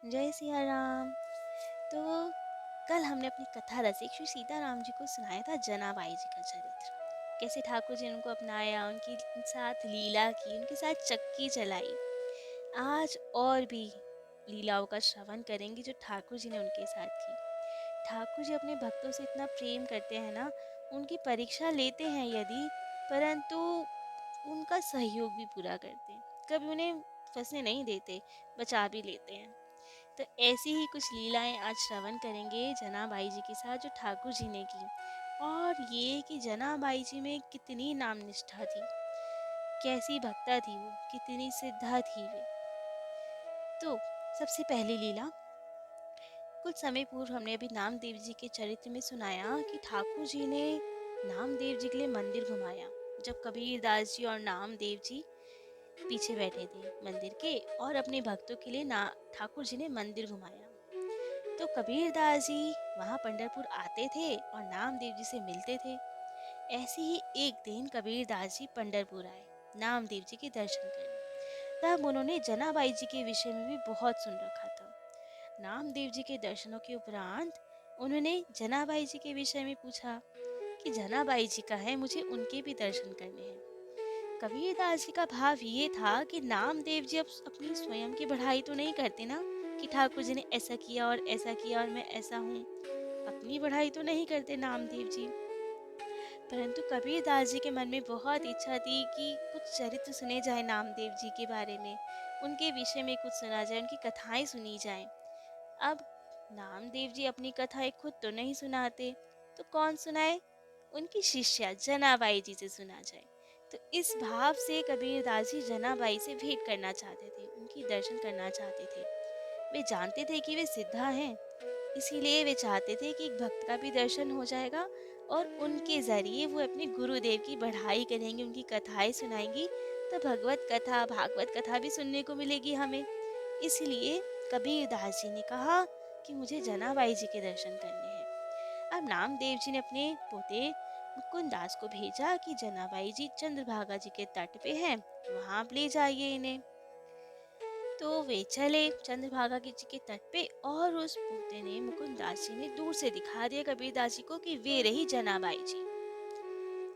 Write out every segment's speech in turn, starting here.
जय सिया राम। तो कल हमने अपनी कथा रसिक श्री सीताराम जी को सुनाया था जनाबाई जी का चरित्र। कैसे ठाकुर जी ने उनको अपनाया, उनकी साथ लीला की, उनके साथ चक्की चलाई। आज और भी लीलाओं का श्रवण करेंगे जो ठाकुर जी ने उनके साथ की। ठाकुर जी अपने भक्तों से इतना प्रेम करते हैं ना, उनकी परीक्षा लेते हैं यदि, परंतु उनका सहयोग भी पूरा करते हैं। कभी उन्हें फंसने नहीं देते, बचा भी लेते हैं। तो ऐसी ही कुछ लीलाएं आज श्रवण करेंगे जनाबाई जी के साथ जो ठाकुर जी ने की। और ये कि जनाबाई जी में कितनी नाम निष्ठा थी, कैसी भक्ता थी वो, कितनी सिद्धा थी वे। तो सबसे पहली लीला, कुछ समय पूर्व हमने अभी नामदेव जी के चरित्र में सुनाया कि ठाकुर जी ने नामदेव जी के लिए मंदिर घुमाया। जब कबीर दास जी और नामदेव जी पीछे बैठे थे मंदिर के, और अपने भक्तों के लिए ना ठाकुर जी ने मंदिर घुमाया। तो कबीरदास जी वहाँ पंढरपुर आते थे और नामदेव जी से मिलते थे। ऐसे ही एक दिन कबीरदास जी पंढरपुर आए नामदेव जी के दर्शन करने। तब उन्होंने जनाबाई जी के विषय में भी बहुत सुन रखा था। नामदेव जी के दर्शनों के उपरांत उन्होंने जनाबाई जी के विषय में पूछा कि जनाबाई जी का है, मुझे उनके भी दर्शन करने हैं। कबीरदास जी का भाव ये था कि नामदेव जी अब अपनी स्वयं की बढ़ाई तो नहीं करते ना, कि ठाकुर जी ने ऐसा किया और मैं ऐसा हूँ। अपनी बढ़ाई तो नहीं करते नामदेव जी, परंतु कबीरदास जी के मन में बहुत इच्छा थी कि कुछ चरित्र सुने जाए नामदेव जी के बारे में, उनके विषय में कुछ सुना जाए, उनकी कथाएं सुनी जाए। अब नामदेव जी अपनी कथाएं खुद तो नहीं सुनाते, तो कौन सुनाए? उनकी शिष्या जनाबाई जी से सुना जाए। तो इस भाव से कबीरदास जी जनाबाई से भेंट करना चाहते थे, उनकी दर्शन करना चाहते थे। वे जानते थे कि वे सिद्धा हैं, इसीलिए वे चाहते थे कि एक भक्त का भी दर्शन हो जाएगा और उनके जरिए वो अपने गुरुदेव की बढ़ाई करेंगे, उनकी कथाएं सुनाएंगी। तो भगवत कथा, भागवत कथा भी सुनने को मिलेगी हमें। इसलिए कबीरदास जी ने कहा कि मुझे जनाबाई जी के दर्शन करने हैं। अब नामदेव जी ने अपने पोते मुकुंद दास को भेजा कि जनाबाई जी चंद्रभागा जी के तट पे हैं, वहां आप ले जाइए इन्हें। तो वे चले चंद्रभागा जी के तट पे, और उस पोते ने मुकुंद दास जी ने दूर से दिखा दिया कबीरदास जी को कि वे रही जनाबाई जी।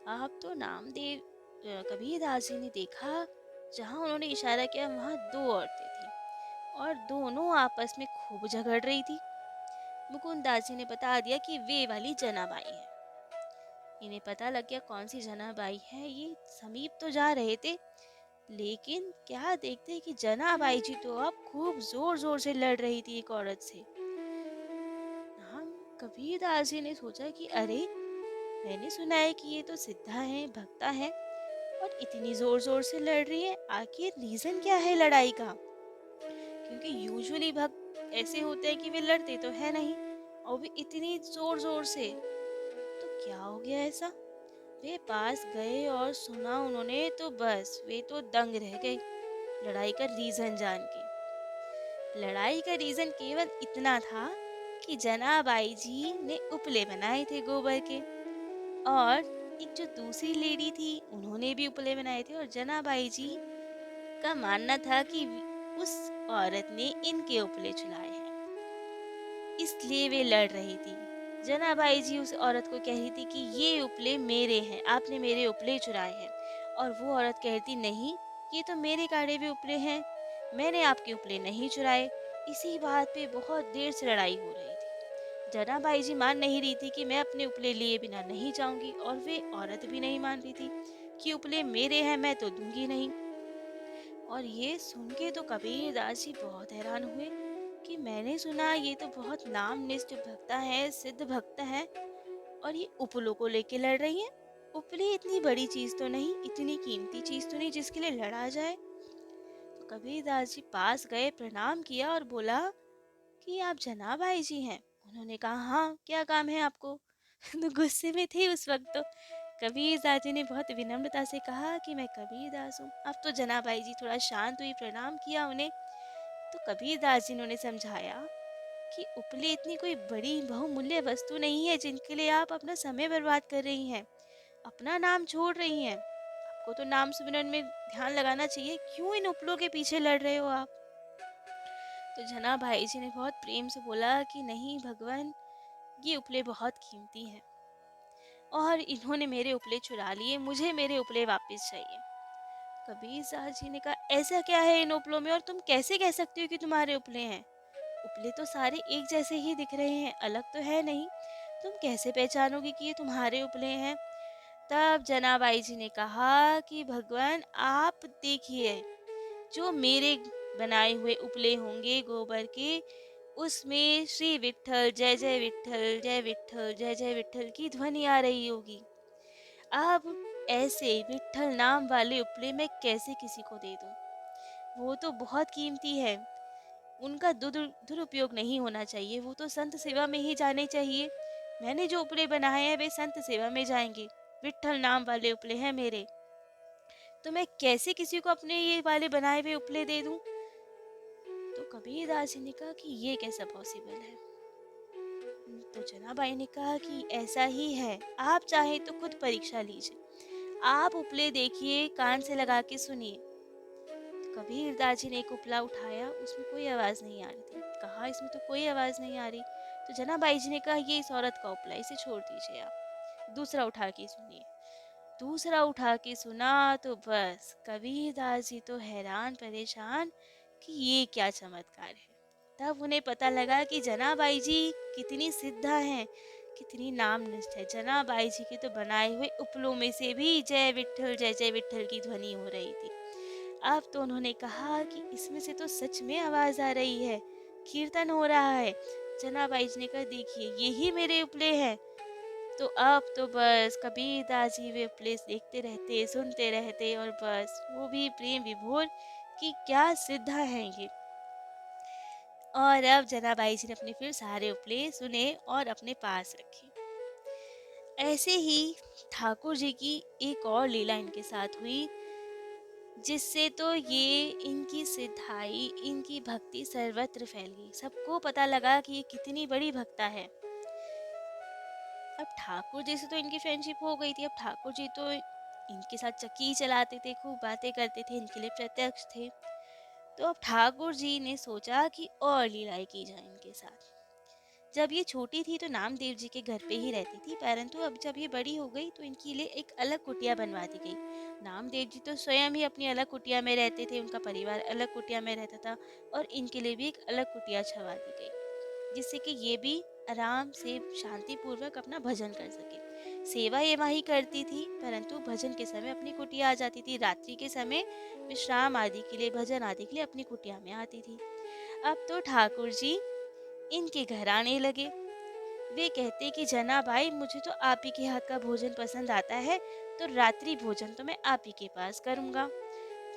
अब तो नामदेव कबीरदास जी ने देखा, जहां उन्होंने इशारा किया वहां दो औरतें थी और दोनों आपस में खूब झगड़ रही थी। मुकुंद दास जी ने बता दिया कि वे वाली जनाबाई है। इन्हें पता लग गया कौन सी जनाबाई है। ये समीप तो जा रहे थे, लेकिन क्या देखते कि जनाबाई जी तो अब खूब जोर जोर से लड़ रही थी एक औरत से। हम कबीरदास जी ने सोचा कि अरे, मैंने सुना है कि ये तो सिद्धा है, भक्ता है, और इतनी जोर जोर से लड़ रही है, आखिर रीजन क्या है लड़ाई का? क्योंकि यूजुअली भक्त ऐसे होते हैं कि वे लड़ते तो है नहीं, और भी इतनी जोर जोर से। तो क्या हो गया ऐसा? वे पास गए और सुना उन्होंने, तो बस वे तो दंग रह गए लड़ाई का रीजन जान के। लड़ाई का रीजन केवल इतना था कि जनाबाई जी ने उपले बनाए थे गोबर के, और एक जो दूसरी लेडी थी उन्होंने भी उपले बनाए थे, और जनाबाई जी का मानना था कि उस औरत ने इनके उपले चुराए हैं, इसलिए वे लड़ रही थी। जनाबाई जी उस औरत को कह रही थी कि ये उपले मेरे हैं, आपने मेरे उपले चुराए हैं, और वो औरत कहती नहीं, ये तो मेरे गाड़े हुए उपले हैं, मैंने आपके उपले नहीं चुराए। इसी बात पे बहुत देर से लड़ाई हो रही थी। जनाबाई जी मान नहीं रही थी कि मैं अपने उपले लिए बिना नहीं जाऊंगी, और वे औरत भी नहीं मान रही थी कि उपले मेरे हैं, मैं तो दूंगी नहीं। और ये सुन के तो कबीरदास जी बहुत हैरान हुए कि मैंने सुना ये तो बहुत नामनिष्ठ भक्ता है, सिद्ध भक्ता है, और ये उपलों को लेके लड़ रही है। उपले इतनी बड़ी चीज तो नहीं, इतनी कीमती चीज तो नहीं जिसके लिए लड़ा जाए। तो कबीरदास जी पास गए, प्रणाम किया और बोला कि आप जनाबाई जी हैं? उन्होंने कहा हाँ, क्या काम है आपको? तो गुस्से में थे उस वक्त तो। कबीरदास जी ने बहुत विनम्रता से कहा कि मैं कबीरदास हूँ। अब तो जनाबाई जी थोड़ा शांत हुई, प्रणाम किया उन्हें। तो कबीरदास जी ने उन्हें समझाया कि उपले इतनी कोई बड़ी बहुमूल्य वस्तु नहीं है जिनके लिए आप अपना समय बर्बाद कर रही हैं, अपना नाम छोड़ रही हैं। आपको तो नाम सिमरन में ध्यान लगाना चाहिए, क्यों इन उपलों के पीछे लड़ रहे हो आप? तो जना भाई जी ने बहुत प्रेम से बोला कि नहीं भगवान, ये उपले बहुत कीमती हैं और इन्होंने मेरे उपले चुरा लिए, मुझे मेरे उपले वापस चाहिए। कबीर साहब जी ने कहा ऐसा क्या है इन उपलों में और तुम कैसे कह सकते हो कि तुम्हारे उपले हैं? उपले तो सारे एक जैसे ही दिख रहे हैं, अलग तो है नहीं। तुम कैसे पहचानोगे कि ये तुम्हारे उपले हैं? तब जनाबाई जी ने कहा कि भगवान आप देखिए, जो मेरे बनाए हुए उपले होंगे गोबर के, उसमें श्री विट्ठल जय जय विट्ठल जय विट्ठल जय जय विट्ठल की ध्वनि आ रही होगी। अब ऐसे विट्ठल नाम वाले उपले मैं कैसे किसी को दे दूं? वो तो बहुत कीमती है, उनका दुरुपयोग नहीं होना चाहिए, वो तो संत सेवा में ही जाने चाहिए। मैंने जो उपले बनाए हैं वे संत सेवा में जाएंगे, विट्ठल नाम वाले उपले हैं मेरे, तो मैं कैसे किसी को अपने ये वाले बनाए हुए उपले दे दूं? तो कबीरदास जी ने कहा कि ये कैसा पॉसिबल है? तो जनाबाई ने कहा कि ऐसा ही है, आप चाहे तो खुद परीक्षा लीजिए, आप उपले देखिए, कान से लगा के सुनिए। कबीरदास जी ने एक उपला उठाया, उसमें कोई आवाज नहीं आ रही थी। कहा इसमें तो कोई आवाज नहीं आ रही। तो जनाबाई जी ने कहा ये इस औरत का उपला, इसे छोड़ दीजिए आप, दूसरा उठा के सुनिए। दूसरा उठा के सुना तो बस कबीरदास जी तो हैरान परेशान कि ये क्या चमत्कार है। तब उन्हें पता लगा कि जनाबाई जी कितनी सिद्धा हैं, कितनी नामनिष्ठ है। जनाबाई जी के तो बनाए हुए उपलों में से भी जय जय विट्ठल की ध्वनि हो रही थी। अब तो उन्होंने कहा कि इसमें से तो सच में आवाज आ रही है, कीर्तन हो रहा है। जनाबाई जी ने कहा देखिए यही मेरे उपले हैं। तो अब तो बस कबीरदास जी वे उपले देखते रहते, सुनते रहते और बस वो भी प्रेम विभोर कि क्या सिद्धा है ये। और अब जनाबाई जी ने अपने फिर सारे उपले सुने और अपने पास रखे। ऐसे ही ठाकुर जी की एक और लीला इनके साथ हुई, जिससे तो ये इनकी सिद्धाई, इनकी भक्ति सर्वत्र फैल गई। सबको पता लगा कि ये कितनी बड़ी भक्ता है। अब ठाकुर जी से तो इनकी फ्रेंडशिप हो गई थी। अब ठाकुर जी तो इनके साथ चक्की चलाते थे, खूब बातें करते थे, इनके लिए प्रत्यक्ष थे। तो अब ठाकुर जी ने सोचा कि और लीलाएं की जाए इनके साथ। जब ये छोटी थी तो नामदेव जी के घर पे ही रहती थी, परंतु अब जब ये बड़ी हो गई तो इनके लिए एक अलग कुटिया बनवा दी गई। नामदेव जी तो स्वयं ही अपनी अलग कुटिया में रहते थे, उनका परिवार अलग कुटिया में रहता था और इनके लिए भी एक अलग कुटिया छवा दी गई, जिससे कि ये भी आराम से शांति पूर्वक अपना भजन कर सके। सेवा ये माही करती थी, परंतु भजन के समय अपनी कुटिया आ जाती थी। रात्रि के समय विश्राम आदि के लिए, भजन आदि के लिए अपनी कुटिया में आती थी। अब तो ठाकुर जी इनके घर आने लगे। वे कहते कि जना भाई मुझे तो आप ही के हाथ का भोजन पसंद आता है, तो रात्रि भोजन तो मैं आप ही के पास करूँगा।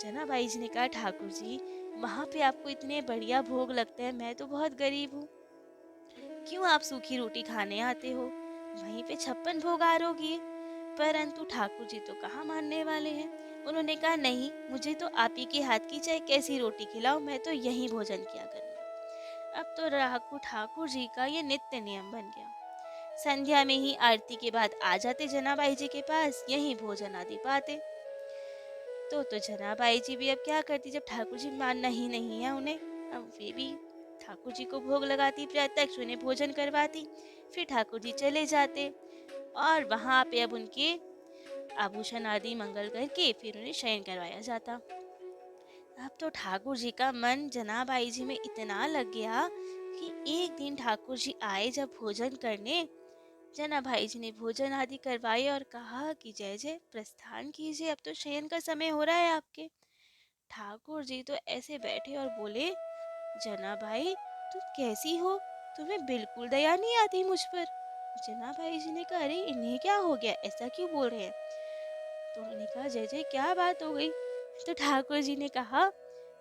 जना बाई जी ने कहा ठाकुर जी, वहाँ पे आपको इतने बढ़िया भोग लगते हैं, मैं तो बहुत गरीब हूँ, क्यों आप सूखी रोटी खाने आते हो? वहीं पे 56 भोग आरोगी। परंतु ठाकुर जी तो कहाँ मानने वाले हैं। उन्होंने कहा नहीं, मुझे तो आप ही के हाथ की चाहे कैसी रोटी खिलाओ, मैं तो यही भोजन किया करूँगा। अब तो ठाकुर जी का ये नित्य नियम बन गया। संध्या में ही आरती के बाद आ जाते जनाबाई जी के पास, यही भोजन आदि पाते। तो जनाबाई जी भी अब क्या करती, जब ठाकुर जी मानना ही नहीं है उन्हें, अब वे भी ठाकुर जी को भोग लगाती, प्रत्यक्ष उन्हें भोजन करवाती। फिर ठाकुर जी चले जाते और वहां पे अब उनके आभूषण आदि मंगल करके फिर उन्हें शयन करवाया जाता। अब तो ठाकुर जी का मन जनाबाई जी में इतना लग गया कि एक दिन ठाकुर जी आए जब भोजन करने, जना भाई जी ने भोजन आदि करवाए और कहा कि जय जय प्रस्थान कीजिए, अब तो शयन का समय हो रहा है आपके। ठाकुर जी तो ऐसे बैठे और बोले, जना भाई तुम कैसी हो, तुम्हें बिल्कुल दया नहीं आती मुझ पर। जना भाई जी ने कहा अरे इन्हें क्या हो गया, ऐसा क्यों बोल रहे हैं? तो उन्होंने कहा जय जय क्या बात हो गई? तो ठाकुर जी ने कहा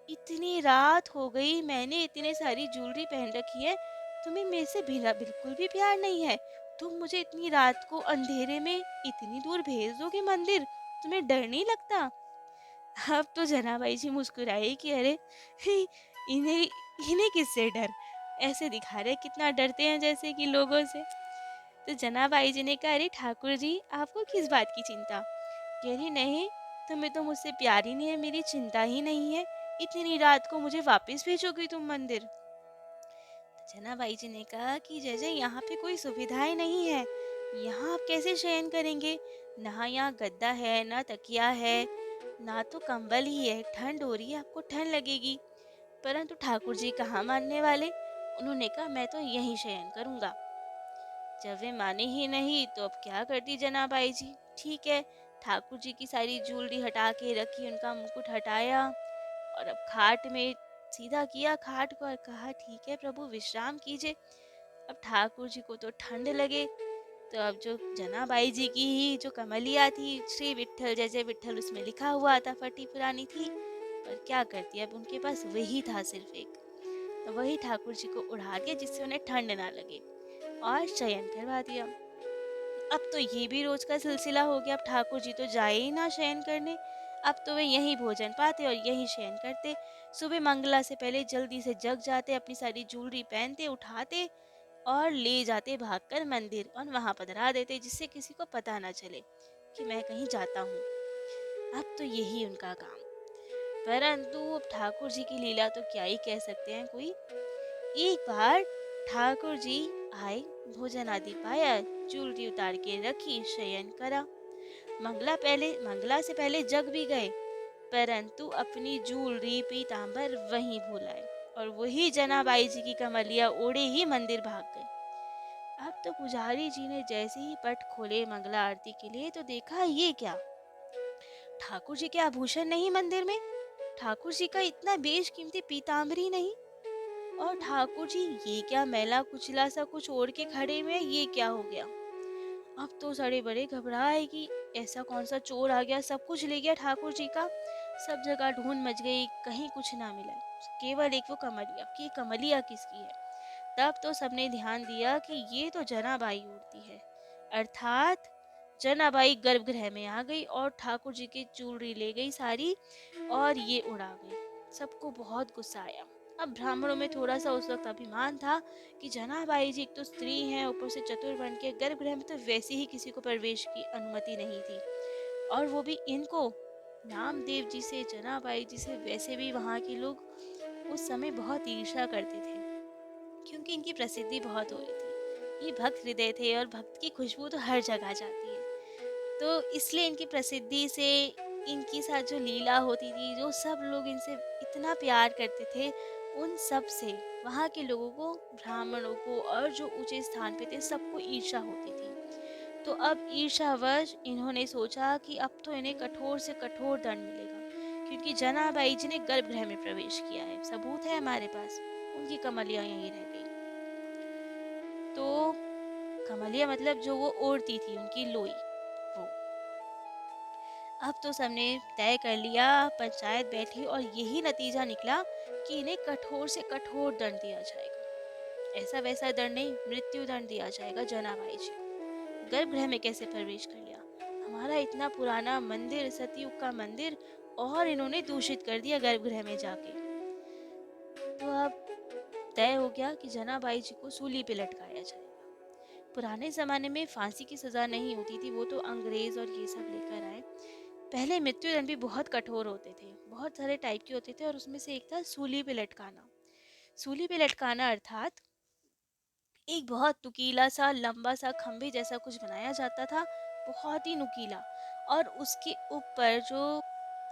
इतनी रात हो गई, मैंने इतनी सारी ज्वेलरी पहन रखी है, तुम्हें मेरे से बिल्कुल भी प्यार नहीं है। तुम मुझे इतनी रात को अंधेरे में इतनी दूर भेज दोगे मंदिर, तुम्हें डर नहीं लगता? अब तो जनाबाई जी मुस्कुराए कि अरे इन्हें इन्हें किससे डर, ऐसे दिखा रहे कितना डरते हैं जैसे कि लोगों से। तो जनाबाई जी ने कहा अरे ठाकुर जी आपको किस बात की चिंता? कह रही नहीं, तुम्हें तो मुझसे प्यार ही नहीं है, मेरी चिंता ही नहीं है, इतनी रात को मुझे वापस भेजोगी तुम मंदिर? जनाबाई जी ने कहा कि जय जय, यहाँ पे कोई सुविधाएं नहीं है, यहाँ आप कैसे शयन करेंगे? ना यहाँ गद्दा है, ना तकिया है, ना तो कंबल ही है, ठंड हो रही है, आपको ठंड लगेगी। परंतु ठाकुर जी कहाँ मानने वाले, उन्होंने कहा मैं तो यहीं शयन करूंगा। जब वे माने ही नहीं तो अब क्या करती जनाबाई जी। ठीक है, ठाकुर जी की सारी ज्वेलरी हटा के रखी, उनका मुकुट हटाया और अब खाट में सीधा किया खाट को और कहा ठीक है प्रभु, विश्राम कीजिए। अब ठाकुर जी को तो ठंड लगे, तो अब जो जनाबाई जी की ही जो कमलिया थी, श्री विट्ठल जैसे विट्ठल उसमें लिखा हुआ था, फटी पुरानी थी, पर क्या करती, अब उनके पास वही था सिर्फ एक, तो वही ठाकुर जी को उड़ा दिया जिससे उन्हें ठंड ना लगे और शयन करवा दिया। अब तो ये भी रोज का सिलसिला हो गया, अब ठाकुर जी तो जाए ही ना शयन करने, अब तो वे यहीं भोजन पाते और यहीं शयन करते। सुबह मंगला से पहले जल्दी से जग जाते, अपनी सारी ज्वेलरी पहनते, उठाते और ले जाते भागकर मंदिर और वहां पधरा देते, जिससे किसी को पता ना चले कि मैं कहीं जाता हूँ। अब तो यही उनका काम। परंतु अब ठाकुर जी की लीला तो क्या ही कह सकते हैं कोई। एक बार ठाकुर जी आए, भोजन आदि पाया, चूल्टी उतार के रखी, शयन करा। मंगला से पहले जग भी गए, परंतु अपनी ज्वेलरी पीताम्बर वहीं भूल आए और वही जनाबाई जी की कमलिया ओढ़े ही मंदिर भाग गए। अब तो पुजारी जी ने जैसे ही पट खोले मंगला आरती के लिए तो देखा ये क्या, ठाकुर जी के आभूषण नहीं मंदिर में, ठाकुर जी का इतना बेशकीमती पीताम्बरी नहीं, और ठाकुर जी ये क्या मैला कुचला सा कुछ ओढ़ के खड़े हुए, ये क्या हो गया। अब तो सड़े बड़े घबराए कि ऐसा कौन सा चोर आ गया, सब कुछ ले गया ठाकुर जी का। सब जगह ढूंढ मच गई, कहीं कुछ ना मिला, केवल एक वो कमलिया कि कमलिया किसकी है। तब तो सबने ध्यान दिया कि ये तो जनाबाई उड़ती है, अर्थात जनाबाई गर्भगृह में आ गई और ठाकुर जी की चूड़ी ले गई सारी और ये उड़ा गई। सबको बहुत गुस्सा आया। अब ब्राह्मणों में थोड़ा सा उस वक्त अभिमान था कि जनाबाई जी एक तो स्त्री हैं, ऊपर से चतुर के गर्भगृह में तो वैसे ही किसी को प्रवेश की अनुमति नहीं थी, और वो भी इनको, नामदेव जी से, जनाबाई जी से, वैसे भी वहाँ के लोग उस समय बहुत ईर्ष्या करते थे क्योंकि इनकी प्रसिद्धि बहुत हो रही थी। ये भक्त हृदय थे और भक्त की खुशबू तो हर जगह जाती है, तो इसलिए इनकी प्रसिद्धि से, इनकी साथ जो लीला होती थी, जो सब लोग इनसे इतना प्यार करते थे, उन सब से वहाँ के लोगों को, ब्राह्मणों को और जो ऊंचे स्थान पे थे सबको ईर्ष्या होती थी। तो अब ईर्ष्यावश इन्होंने सोचा कि अब तो इन्हें कठोर से कठोर दंड मिलेगा, क्योंकि जनाबाई जी ने गर्भगृह में प्रवेश किया है, सबूत है हमारे पास, उनकी कमलिया यहीं रह गई। तो कमलिया मतलब जो वो ओढ़ती थी, उनकी लोई, वो। अब तो सबने तय कर लिया, पंचायत बैठी और यही नतीजा निकला कि इन्हें कठोर से कठोर दंड दिया जाएगा। ऐसा वैसा दंड नहीं, मृत्यु दंड दिया जाएगा। जनाबाई जी गर्भगृह में कैसे प्रवेश कर लिया, हमारा इतना पुराना मंदिर, सतयुग का मंदिर, और इन्होंने दूषित कर दिया गर्भगृह में जाके। तो अब तय हो गया कि जनाबाई जी को सूली पे लटकाया जाएगा। पुराने जमाने में फांसी की सजा नहीं होती थी, वो तो अंग्रेज और ये सब लेकर आए। पहले मृत्युदंड भी बहुत कठोर होते थे, बहुत सारे टाइप के होते थे, और उसमें से एक था सूली पे लटकाना। सूली पे लटकाना अर्थात एक बहुत नुकीला सा, लंबा सा खंभे जैसा कुछ बनाया जाता था, बहुत ही नुकीला, और उसके ऊपर जो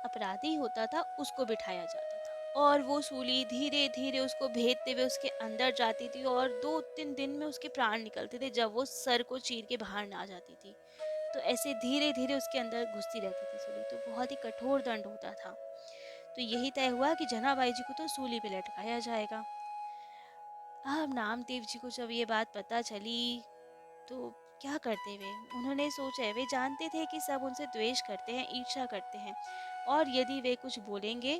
अपराधी होता था उसको बिठाया जाता था, और वो सूली धीरे धीरे उसको भेदते हुए उसके अंदर जाती थी, और 2-3 दिन में उसके प्राण निकलते थे जब वो सर को चीर के बाहर ना आ जाती थी। तो ऐसे धीरे धीरे उसके अंदर घुसती रहती थी सूली, तो बहुत ही कठोर दंड होता था। तो यही तय हुआ कि जनाबाई जी को तो सूली पे लटकाया जाएगा। अब नामदेव जी को जब ये बात पता चली तो क्या करते वे, उन्होंने सोचा, वे जानते थे कि सब उनसे द्वेष करते हैं, ईर्ष्या करते हैं, और यदि वे कुछ बोलेंगे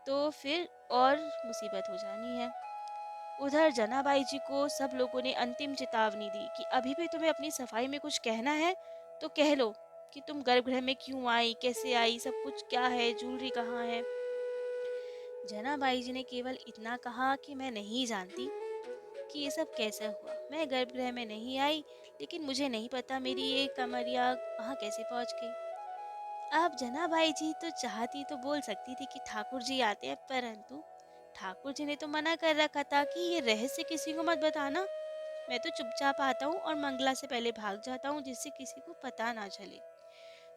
तो फिर और मुसीबत हो जानी है। उधर जनाबाई जी को सब लोगों ने अंतिम चेतावनी दी कि अभी भी तुम्हें अपनी सफाई में कुछ कहना है तो कह लो, कि तुम गर्भगृह में क्यों आई, कैसे आई, सब कुछ क्या है, ज्वेलरी कहाँ है। जनाबाई जी ने केवल इतना कहा कि मैं नहीं जानती कि ये सब कैसे हुआ, मैं गर्भगृह में नहीं आई, लेकिन मुझे नहीं पता मेरी ये कमरिया वहाँ कैसे पहुँच गई। अब जनाबाई जी तो चाहती तो बोल सकती थी कि ठाकुर जी आते हैं, परंतु ठाकुर जी ने तो मना कर रखा था कि ये रहस्य किसी को मत बताना। मैं तो चुपचाप आता हूँ और मंगला से पहले भाग जाता हूँ, जिससे किसी को पता ना चले।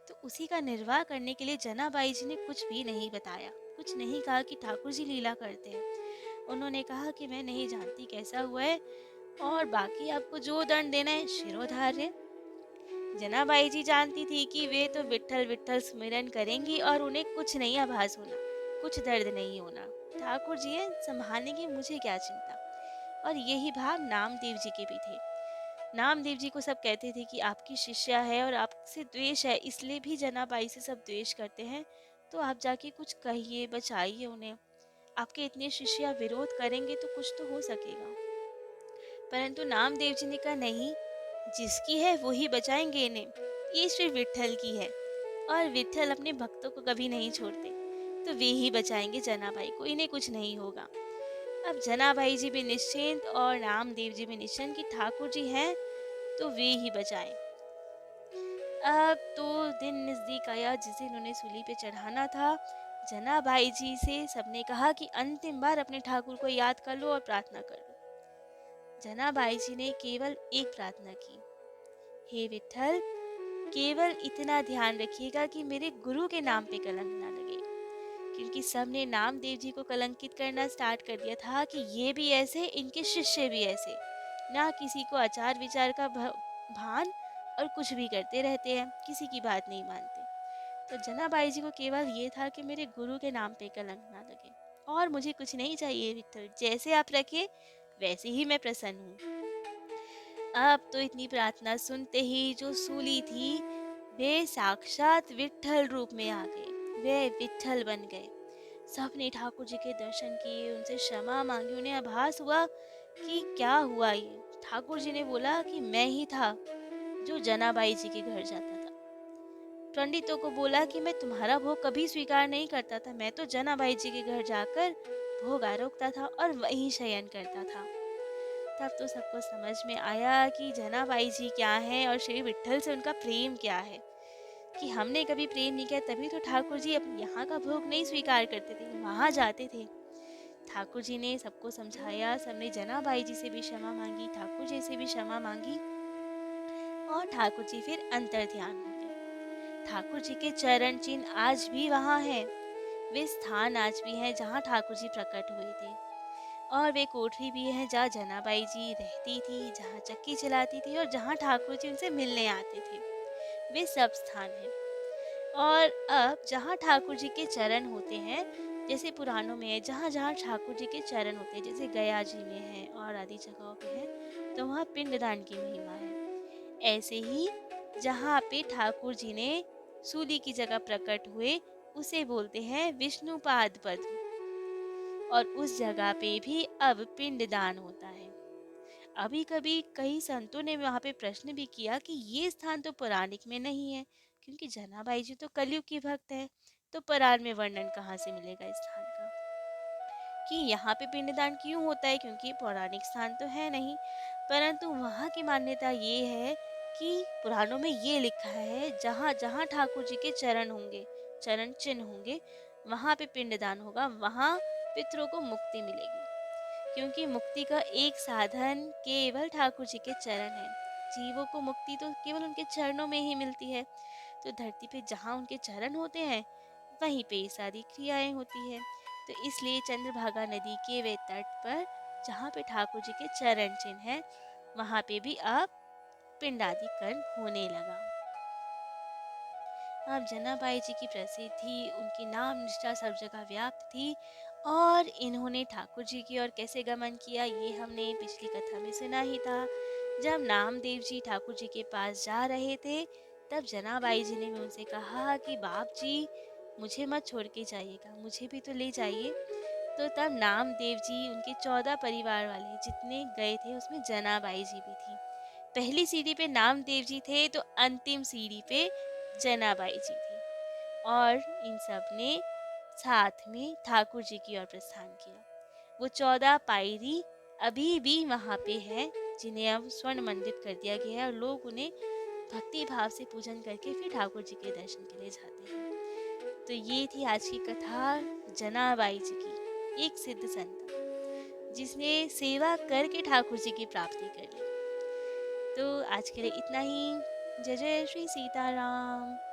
तो उसी का निर्वाह करने के लिए जनाबाई जी ने कुछ भी नहीं बताया, कुछ नहीं कहा कि ठाकुर जी लीला करते हैं। उन्होंने कहा कि मैं नहीं जानती कैसा हुआ है, और बाकी आपको जो दंड देना है शिरोधार्य। जनाबाई जी जानती थी कि वे तो विट्ठल विट्ठल स्मरण करेंगी और उन्हें कुछ नहीं आभास होना, कुछ दर्द नहीं होना। ठाकुर जी है, संभालने की मुझे क्या चिंता। और यही भाव नामदेव जी के भी थे। नामदेव जी को सब कहते थे कि आपकी शिष्या है और आपसे द्वेष है, इसलिए भी जनाबाई से सब द्वेष करते हैं। तो आप जाके कुछ कहिए, बचाइए उन्हें। आपके इतने शिष्य विरोध करेंगे तो कुछ तो हो सकेगा। परंतु नामदेव जी ने कहा नहीं, जिसकी है वो ही बचाएंगे इन्हें। ये श्री विट्ठल की है और विट्ठल अपने भक्तों को कभी नहीं छोड़ते, तो वे ही बचाएंगे जनाबाई को, इन्हें कुछ नहीं होगा। अब जनाबाई जी भी निश्चिंत और नामदेव जी भी निश्चिंत कि ठाकुर जी हैं तो वे ही बचाएं। अब तो दिन नजदीक आया जिस दिन उन्हें सूली पे चढ़ाना था। जनाबाई जी से सबने कहा कि अंतिम बार अपने ठाकुर को याद कर लो और प्रार्थना कर लो। जनाबाई जी ने केवल एक प्रार्थना की, हे विठल, केवल इतना ध्यान रखिएगा कि मेरे गुरु के नाम पे कलंक ना लगे। क्योंकि सबने नामदेव जी को कलंकित करना स्टार्ट कर दिया था कि ये भी ऐसे, इनके शिष्य भी ऐसे, ना किसी को आचार विचार का भान, और कुछ भी करते रहते हैं, किसी की बात नहीं मानते। तो जनाबाई जी को केवल ये था कि मेरे गुरु के नाम पे कलंक ना लगे, और मुझे कुछ नहीं चाहिए विठल, जैसे आप रखे वैसे ही मैं प्रसन्न हूँ। अब तो इतनी प्रार्थना सुनते ही जो सूली थी वे साक्षात विट्ठल रूप में आ गए, वे विट्ठल बन गए। सबने ठाकुर जी के दर्शन किए, उनसे क्षमा मांगी। उन्हें आभास हुआ कि क्या हुआ ये। ठाकुर जी ने बोला कि मैं ही था जो जनाबाई जी के घर जाता था। पंडितों को बोला कि मैं तुम्हारा भोग कभी स्वीकार नहीं करता था, मैं तो जनाबाई जी के घर जाकर भोग आरोगता था और वहीं शयन करता था। तब तो सबको समझ में आया कि जनाबाई जी क्या है और श्री विट्ठल से उनका प्रेम क्या है। कि हमने कभी प्रेम नहीं किया, तभी तो ठाकुर जी अपने यहाँ का भोग नहीं स्वीकार करते थे, वहाँ जाते थे। ठाकुर जी ने सबको समझाया, सबने जनाबाई जी से भी क्षमा मांगी, ठाकुर जी से भी क्षमा मांगी, और ठाकुर जी फिर अंतर ध्यान हो गए। ठाकुर जी के चरण चिन्ह आज भी वहाँ हैं। वे स्थान आज भी हैं जहाँ ठाकुर जी प्रकट हुए थे, और वे कोठरी भी है जहाँ जनाबाई जी रहती थी, जहाँ चक्की चलाती थी, और जहाँ ठाकुर जी उनसे मिलने आते थे। वे सब स्थान हैं। और अब जहाँ ठाकुर जी के चरण होते हैं, जैसे पुराणों में है, जहाँ जहाँ ठाकुर जी के चरण होते हैं, जैसे गया जी में है और आदि जगहों पे है, तो वहाँ पिंडदान की महिमा है। ऐसे ही जहाँ पे ठाकुर जी ने सूली की जगह प्रकट हुए, उसे बोलते हैं विष्णुपाद पद्म, और उस जगह पे भी अब पिंडदान होता है। अभी कभी कई संतों ने वहाँ पे प्रश्न भी किया कि ये स्थान तो पौराणिक में नहीं है, क्योंकि जनाबाई जी तो कलयुग की भक्त है, तो पुराण में वर्णन कहाँ से मिलेगा इस स्थान का कि यहाँ पे पिंडदान क्यों होता है, क्योंकि पौराणिक स्थान तो है नहीं। परंतु वहाँ की मान्यता ये है कि पुराणों में ये लिखा है, जहाँ जहाँ ठाकुर जी के चरण होंगे, चरण चिन्ह होंगे, वहाँ पे पिंडदान होगा, वहाँ पितरों को मुक्ति मिलेगी। क्योंकि मुक्ति का एक साधन केवल ठाकुर जी के चरण है। जीवों को मुक्ति तो केवल उनके चरणों में ही मिलती है। तो धरती पे जहाँ उनके चरण होते हैं, वहीं पे ये सारी क्रियाएं होती है। तो इसलिए चंद्रभागा नदी के वे तट पर जहाँ पे ठाकुर जी के चरण चिन्ह है, वहाँ पे भी अब पिंडादि कर्म होने लगा। अब जनाबाई जी की प्रसिद्धि, उनकी नाम निष्ठा सब जगह व्याप्त थी, और इन्होंने ठाकुर जी की ओर कैसे गमन किया ये हमने पिछली कथा में सुना ही था। जब नामदेव जी ठाकुर जी के पास जा रहे थे, तब जनाबाई जी ने भी उनसे कहा कि बाप जी, मुझे मत छोड़ के जाइएगा, मुझे भी तो ले जाइए। तो तब नामदेव जी, उनके 14 परिवार वाले जितने गए थे, उसमें जनाबाई जी भी थी। पहली सीढ़ी पे नामदेव जी थे, तो अंतिम सीढ़ी पे जनाबाई जी थी, और इन सब ने साथ में ठाकुर जी की ओर प्रस्थान किया। वो 14 पायरी अभी भी वहाँ पे है, जिन्हें अब स्वर्ण मंडित कर दिया गया है, और लोग उन्हें भक्ति भाव से पूजन करके फिर ठाकुर जी के दर्शन के लिए जाते हैं। तो ये थी आज की कथा जनाबाई जी की। एक सिद्ध संत जिसने सेवा करके ठाकुर जी की प्राप्ति कर ली। तो आज के लिए इतना ही। जय जय श्री सीताराम।